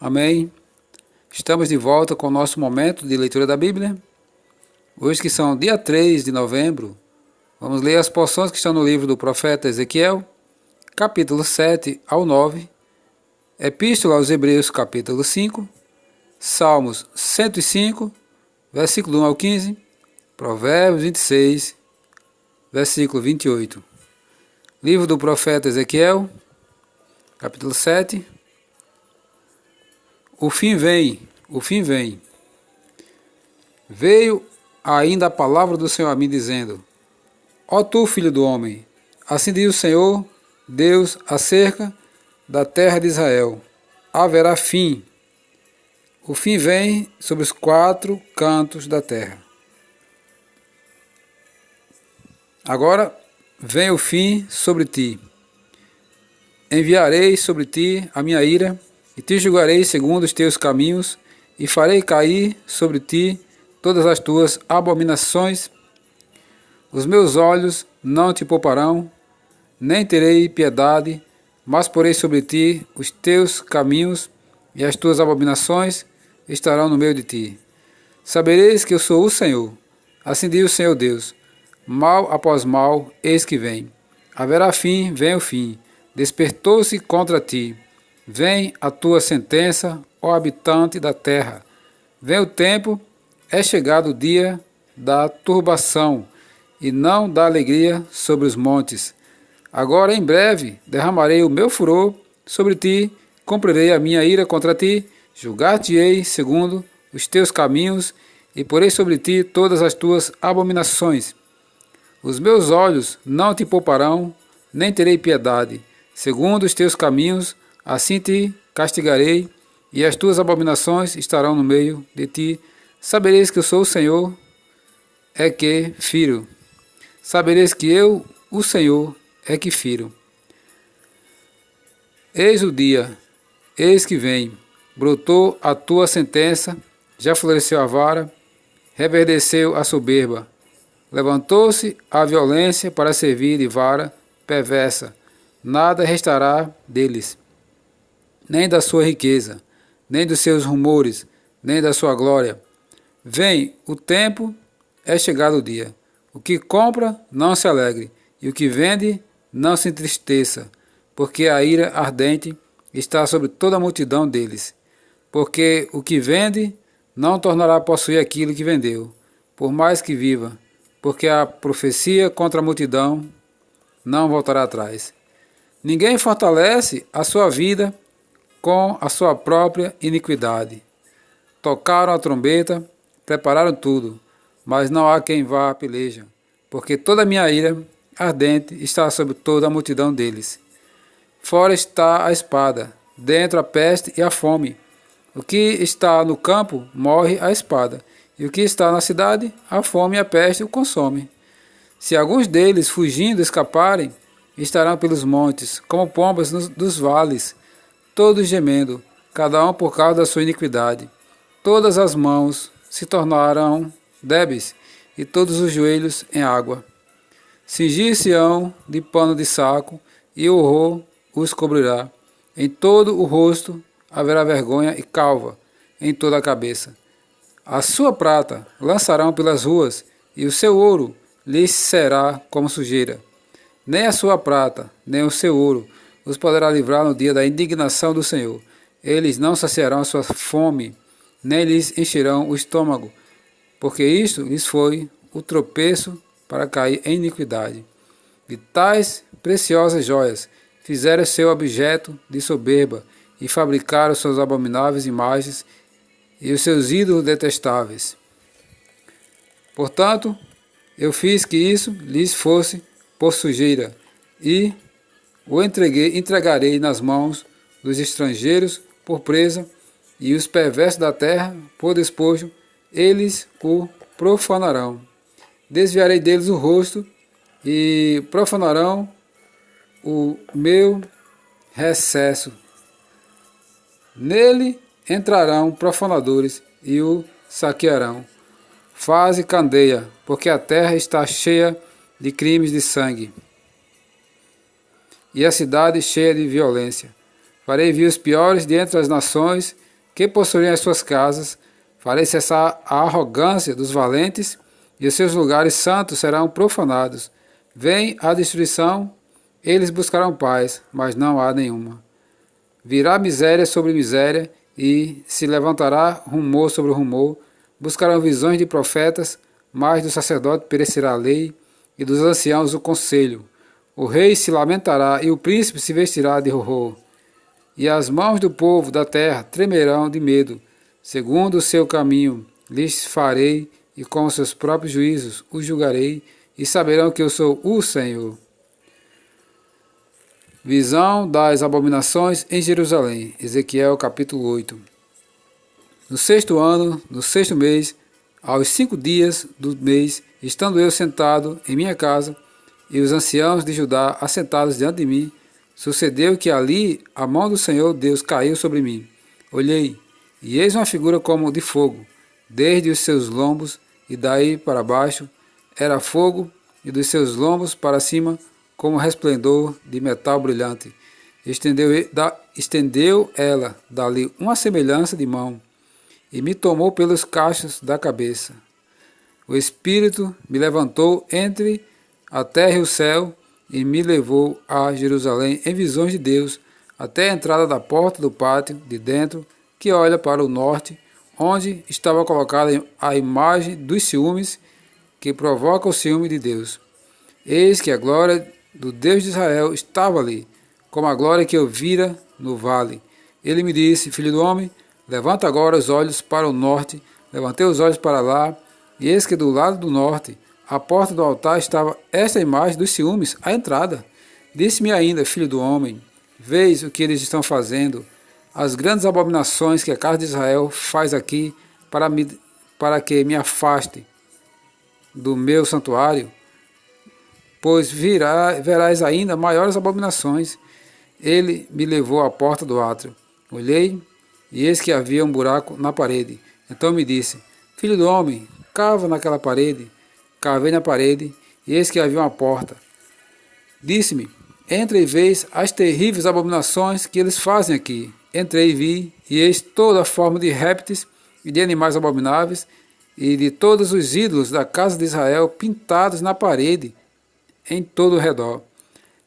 Amém. Estamos de volta com o nosso momento de leitura da Bíblia. Hoje, que são dia 3 de novembro, vamos ler as porções que estão no livro do profeta Ezequiel, capítulo 7 ao 9, Epístola aos Hebreus, capítulo 5, Salmos 105, versículo 1 ao 15, Provérbios 26, versículo 28. Livro do profeta Ezequiel, capítulo 7. O fim vem, o fim vem. Veio ainda a palavra do Senhor a mim, dizendo: Ó tu, filho do homem, assim diz o Senhor, Deus, acerca da terra de Israel: haverá fim. O fim vem sobre os 4 cantos da terra. Agora vem o fim sobre ti. Enviarei sobre ti a minha ira, e te julgarei segundo os teus caminhos, e farei cair sobre ti todas as tuas abominações. Os meus olhos não te pouparão, nem terei piedade, mas porei sobre ti os teus caminhos, e as tuas abominações estarão no meio de ti. Sabereis que eu sou o Senhor, assim diz o Senhor Deus: mal após mal, eis que vem. Haverá fim, vem o fim. Despertou-se contra ti. Vem a tua sentença, ó habitante da terra. Vem o tempo, é chegado o dia da turbação, e não da alegria sobre os montes. Agora, em breve, derramarei o meu furor sobre ti, cumprirei a minha ira contra ti, julgar-te-ei segundo os teus caminhos, e porei sobre ti todas as tuas abominações. Os meus olhos não te pouparão, nem terei piedade. Segundo os teus caminhos, assim te castigarei, e as tuas abominações estarão no meio de ti. Sabereis que eu sou o Senhor, é que firo. Sabereis que eu, o Senhor, é que firo. Eis o dia, eis que vem. Brotou a tua sentença, já floresceu a vara, reverdeceu a soberba. Levantou-se a violência para servir de vara perversa. Nada restará deles, nem da sua riqueza, nem dos seus rumores, nem da sua glória. Vem o tempo, é chegado o dia. O que compra, não se alegre, e o que vende, não se entristeça, porque a ira ardente está sobre toda a multidão deles. Porque o que vende não tornará a possuir aquilo que vendeu, por mais que viva, porque a profecia contra a multidão não voltará atrás. Ninguém fortalece a sua vida com a sua própria iniquidade. Tocaram a trombeta, prepararam tudo, mas não há quem vá à peleja, porque toda a minha ira ardente está sobre toda a multidão deles. Fora está a espada, dentro a peste e a fome. O que está no campo morre a espada, e o que está na cidade, a fome e a peste o consomem. Se alguns deles, fugindo, escaparem, estarão pelos montes, como pombas dos vales, todos gemendo, cada um por causa da sua iniquidade. Todas as mãos se tornarão débeis, e todos os joelhos em água. Cingir-se-ão de pano de saco, e o horror os cobrirá. Em todo o rosto haverá vergonha e calva, em toda a cabeça. A sua prata lançarão pelas ruas, e o seu ouro lhes será como sujeira. Nem a sua prata, nem o seu ouro os poderá livrar no dia da indignação do Senhor. Eles não saciarão a sua fome, nem lhes encherão o estômago, porque isto lhes foi o tropeço para cair em iniquidade. De tais preciosas joias fizeram seu objeto de soberba, e fabricaram suas abomináveis imagens e os seus ídolos detestáveis. Portanto, eu fiz que isso lhes fosse por sujeira, e o entregarei nas mãos dos estrangeiros por presa, e os perversos da terra por despojo, eles o profanarão. Desviarei deles o rosto, e profanarão o meu recesso. Nele entrarão profanadores e o saquearão. Faze candeia, porque a terra está cheia de crimes de sangue, e a cidade cheia de violência. Farei vir os piores de entre as nações, que possuírem as suas casas, farei cessar a arrogância dos valentes, e os seus lugares santos serão profanados. Vem a destruição, eles buscarão paz, mas não há nenhuma. Virá miséria sobre miséria, e se levantará rumor sobre rumor. Buscarão visões de profetas, mas do sacerdote perecerá a lei, e dos anciãos o conselho. O rei se lamentará, e o príncipe se vestirá de horror. E as mãos do povo da terra tremerão de medo. Segundo o seu caminho lhes farei, e com os seus próprios juízos os julgarei, e saberão que eu sou o Senhor. Visão das abominações em Jerusalém. Ezequiel capítulo 8. No 6º ano, no 6º mês, aos 5 dias do mês, estando eu sentado em minha casa, e os anciãos de Judá assentados diante de mim, sucedeu que ali a mão do Senhor Deus caiu sobre mim. Olhei, e eis uma figura como de fogo, desde os seus lombos e daí para baixo era fogo, e dos seus lombos para cima como resplendor de metal brilhante. Estendeu ela dali uma semelhança de mão, e me tomou pelos cachos da cabeça. O Espírito me levantou entre a terra e o céu, e me levou a Jerusalém em visões de Deus, até a entrada da porta do pátio de dentro, que olha para o norte, onde estava colocada a imagem dos ciúmes, que provoca o ciúme de Deus. Eis que a glória do Deus de Israel estava ali, como a glória que eu vira no vale. Ele me disse: Filho do homem, levanta agora os olhos para o norte. Levantei os olhos para lá, e eis que do lado do norte, à porta do altar, estava esta imagem dos ciúmes, à entrada. Disse-me ainda: Filho do homem, vês o que eles estão fazendo, as grandes abominações que a casa de Israel faz aqui, para que me afaste do meu santuário? Pois verás ainda maiores abominações. Ele me levou à porta do átrio. Olhei, e eis que havia um buraco na parede. Então me disse: Filho do homem, cava naquela parede. Cavei na parede, e eis que havia uma porta. Disse-me: entra e vês as terríveis abominações que eles fazem aqui. Entrei e vi, e eis toda a forma de répteis e de animais abomináveis, e de todos os ídolos da casa de Israel pintados na parede, em todo o redor.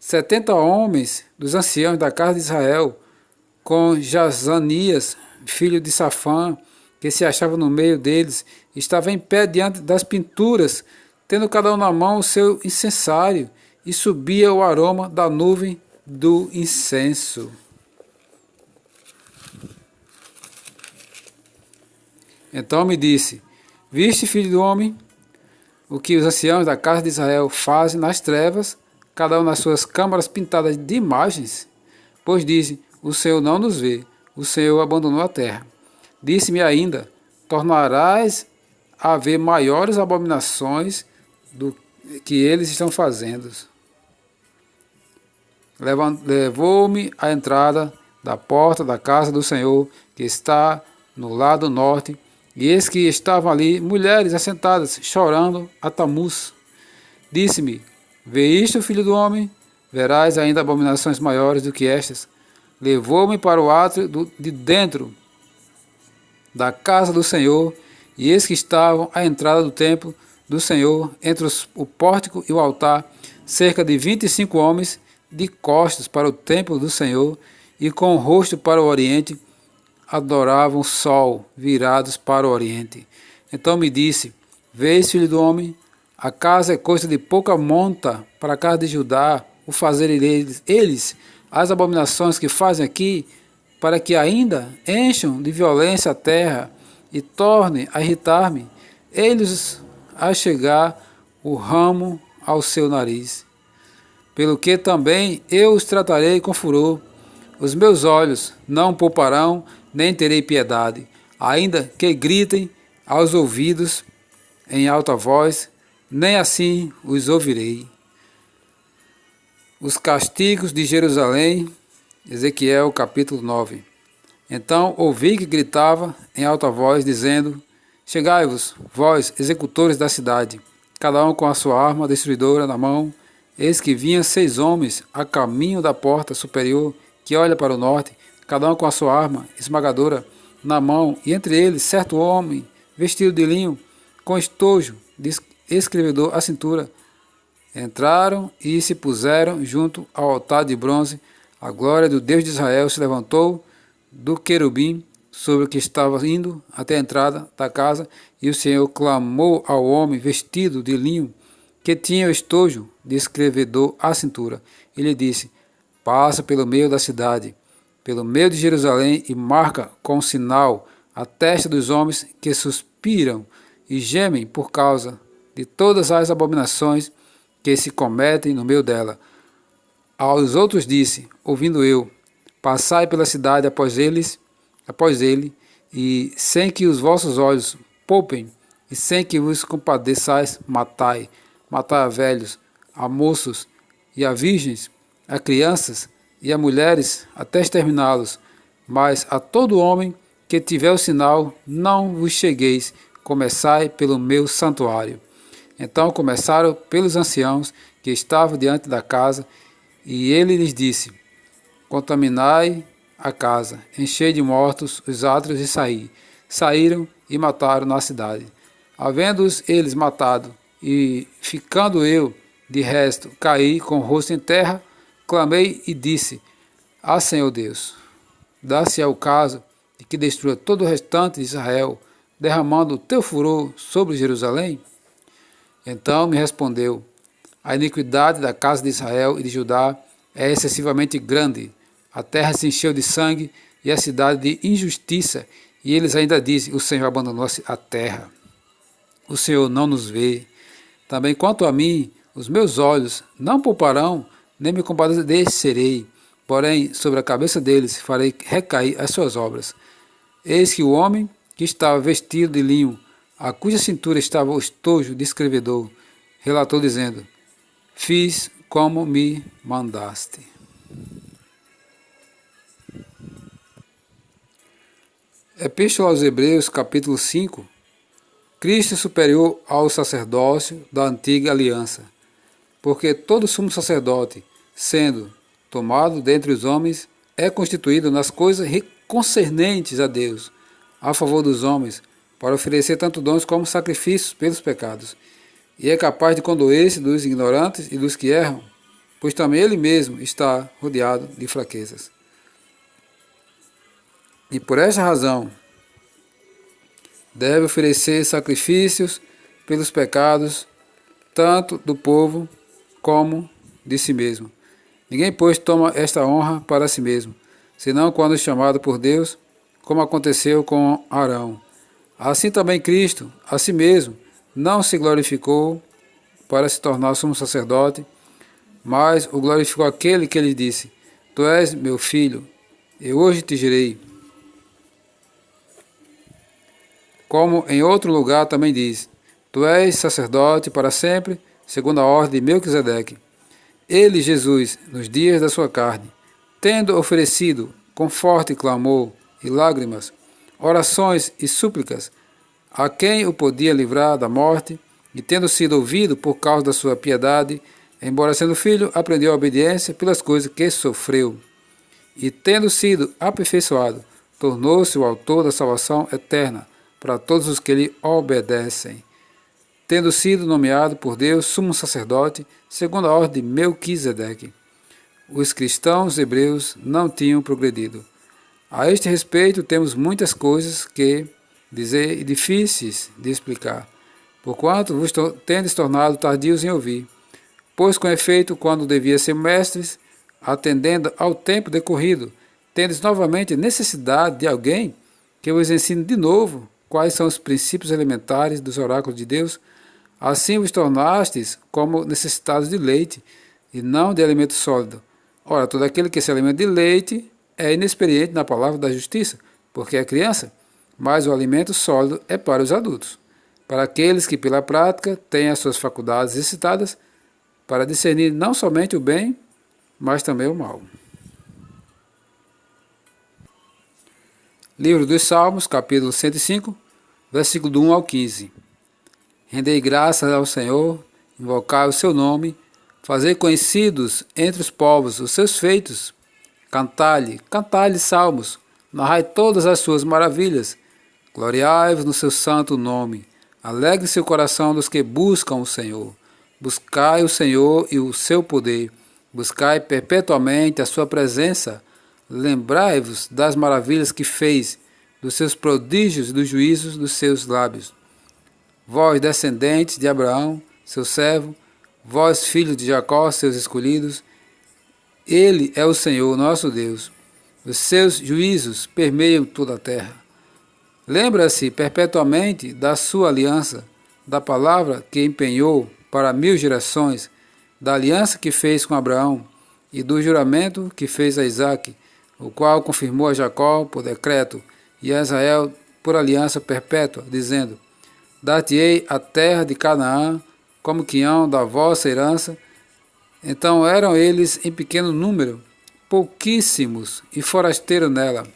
70 homens dos anciãos da casa de Israel, com Jazanias, filho de Safã, que se achava no meio deles, estavam em pé diante das pinturas, tendo cada um na mão o seu incensário, e subia o aroma da nuvem do incenso. Então me disse: Viste, filho do homem, o que os anciãos da casa de Israel fazem nas trevas, cada um nas suas câmaras pintadas de imagens? Pois dizem: o Senhor não nos vê, o Senhor abandonou a terra. Disse-me ainda: tornarás a ver maiores abominações do que eles estão fazendo. Levou-me à entrada da porta da casa do Senhor, que está no lado norte, e eis que estavam ali mulheres assentadas, chorando a Tamuz. Disse-me: vê isto, filho do homem, verás ainda abominações maiores do que estas. Levou-me para o átrio de dentro da casa do Senhor, e eis que estavam à entrada do templo do Senhor, entre o pórtico e o altar, cerca de 25 homens, de costas para o templo do Senhor, e com o rosto para o oriente, adoravam o sol, virados para o oriente. Então me disse: vês, filho do homem, a casa é coisa de pouca monta para a casa de Judá, o fazerem eles as abominações que fazem aqui, para que ainda encham de violência a terra e tornem a irritar-me, eles a chegar o ramo ao seu nariz. Pelo que também eu os tratarei com furor, os meus olhos não pouparão, nem terei piedade, ainda que gritem aos ouvidos em alta voz, nem assim os ouvirei. Os castigos de Jerusalém, Ezequiel capítulo 9. Então ouvi que gritava em alta voz, dizendo: chegai-vos, vós, executores da cidade, cada um com a sua arma destruidora na mão. Eis que vinham 6 homens a caminho da porta superior, que olha para o norte, cada um com a sua arma esmagadora, na mão, e entre eles certo homem, vestido de linho, com estojo de escrevedor à cintura. Entraram e se puseram junto ao altar de bronze. A glória do Deus de Israel se levantou do querubim sobre o que estava indo até a entrada da casa, e o Senhor clamou ao homem vestido de linho, que tinha o estojo de escrevedor à cintura. Ele disse: passa pelo meio da cidade, pelo meio de Jerusalém, e marca com sinal a testa dos homens que suspiram e gemem por causa de todas as abominações que se cometem no meio dela. Aos outros disse, ouvindo eu: passai pela cidade após ele, e sem que os vossos olhos poupem, e sem que vos compadeçais, matai a velhos, a moços e a virgens, a crianças e a mulheres, até exterminá-los. Mas a todo homem que tiver o sinal, não vos chegueis, começai pelo meu santuário. Então começaram pelos anciãos que estavam diante da casa, e ele lhes disse: contaminai a casa, enchei de mortos os átrios e saí. Saíram e mataram na cidade. Havendo-os eles matado, e ficando eu de resto, caí com o rosto em terra, clamei e disse: ah, Senhor Deus, dá-se-á o caso de que destrua todo o restante de Israel, derramando o teu furor sobre Jerusalém? Então me respondeu: a iniquidade da casa de Israel e de Judá é excessivamente grande. A terra se encheu de sangue e a cidade de injustiça. E eles ainda dizem: o Senhor abandonou a terra. O Senhor não nos vê. Também quanto a mim, os meus olhos não pouparão, nem me compadecerei. Porém, sobre a cabeça deles farei recair as suas obras. Eis que o homem que estava vestido de linho, a cuja cintura estava o estojo de escrevedor, relatou dizendo: fiz como me mandaste. Epístola aos Hebreus, capítulo 5. Cristo superior ao sacerdócio da antiga aliança, porque todo sumo sacerdote, sendo tomado dentre os homens, é constituído nas coisas concernentes a Deus, a favor dos homens, para oferecer tanto dons como sacrifícios pelos pecados, e é capaz de condoer-se dos ignorantes e dos que erram, pois também ele mesmo está rodeado de fraquezas. E por esta razão deve oferecer sacrifícios pelos pecados, tanto do povo como de si mesmo. Ninguém, pois, toma esta honra para si mesmo, senão quando chamado por Deus, como aconteceu com Arão. Assim também Cristo, a si mesmo, não se glorificou para se tornar sumo sacerdote, mas o glorificou aquele que lhe disse: tu és meu filho, eu hoje te gerei. Como em outro lugar também diz: tu és sacerdote para sempre, segundo a ordem de Melquisedeque. Ele, Jesus, nos dias da sua carne, tendo oferecido com forte clamor e lágrimas, orações e súplicas, a quem o podia livrar da morte, e tendo sido ouvido por causa da sua piedade, embora sendo filho, aprendeu a obediência pelas coisas que sofreu. E tendo sido aperfeiçoado, tornou-se o autor da salvação eterna para todos os que lhe obedecem, tendo sido nomeado por Deus sumo sacerdote, segundo a ordem de Melquisedeque. Os cristãos hebreus não tinham progredido. A este respeito, temos muitas coisas que dizer e difíceis de explicar, porquanto vos tendes tornado tardios em ouvir. Pois, com efeito, quando devia ser mestres, atendendo ao tempo decorrido, tendes novamente necessidade de alguém que vos ensine de novo quais são os princípios elementares dos oráculos de Deus. Assim vos tornastes como necessitados de leite, e não de alimento sólido. Ora, todo aquele que se alimenta de leite é inexperiente na palavra da justiça, porque é criança, mas o alimento sólido é para os adultos, para aqueles que pela prática têm as suas faculdades excitadas para discernir não somente o bem, mas também o mal. Livro dos Salmos, capítulo 105, versículo do 1 ao 15. Rendei graças ao Senhor, invocai o seu nome, fazei conhecidos entre os povos os seus feitos, cantai-lhe salmos, narrai todas as suas maravilhas, gloriai-vos no seu santo nome, alegre seu coração dos que buscam o Senhor. Buscai o Senhor e o seu poder, buscai perpetuamente a sua presença, lembrai-vos das maravilhas que fez, dos seus prodígios e dos juízos dos seus lábios. Vós, descendentes de Abraão, seu servo, vós, filhos de Jacó, seus escolhidos, ele é o Senhor, nosso Deus. Os seus juízos permeiam toda a terra. Lembra-se perpetuamente da sua aliança, da palavra que empenhou para 1000 gerações, da aliança que fez com Abraão e do juramento que fez a Isaque, o qual confirmou a Jacó por decreto e a Israel por aliança perpétua, dizendo: Dar-te-ei a terra de Canaã como quinhão da vossa herança. Então eram eles em pequeno número, pouquíssimos e forasteiros nela.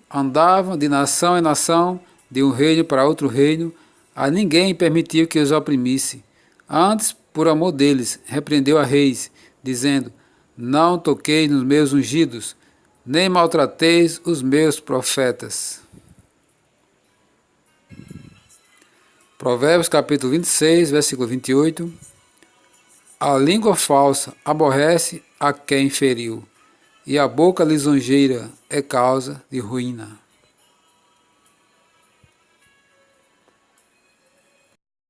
Andavam de nação em nação, de um reino para outro reino, a ninguém permitiu que os oprimisse. Antes, por amor deles, repreendeu a reis, dizendo: Não toqueis nos meus ungidos, nem maltrateis os meus profetas. Provérbios capítulo 26, versículo 28. A língua falsa aborrece a quem feriu, e a boca lisonjeira é causa de ruína.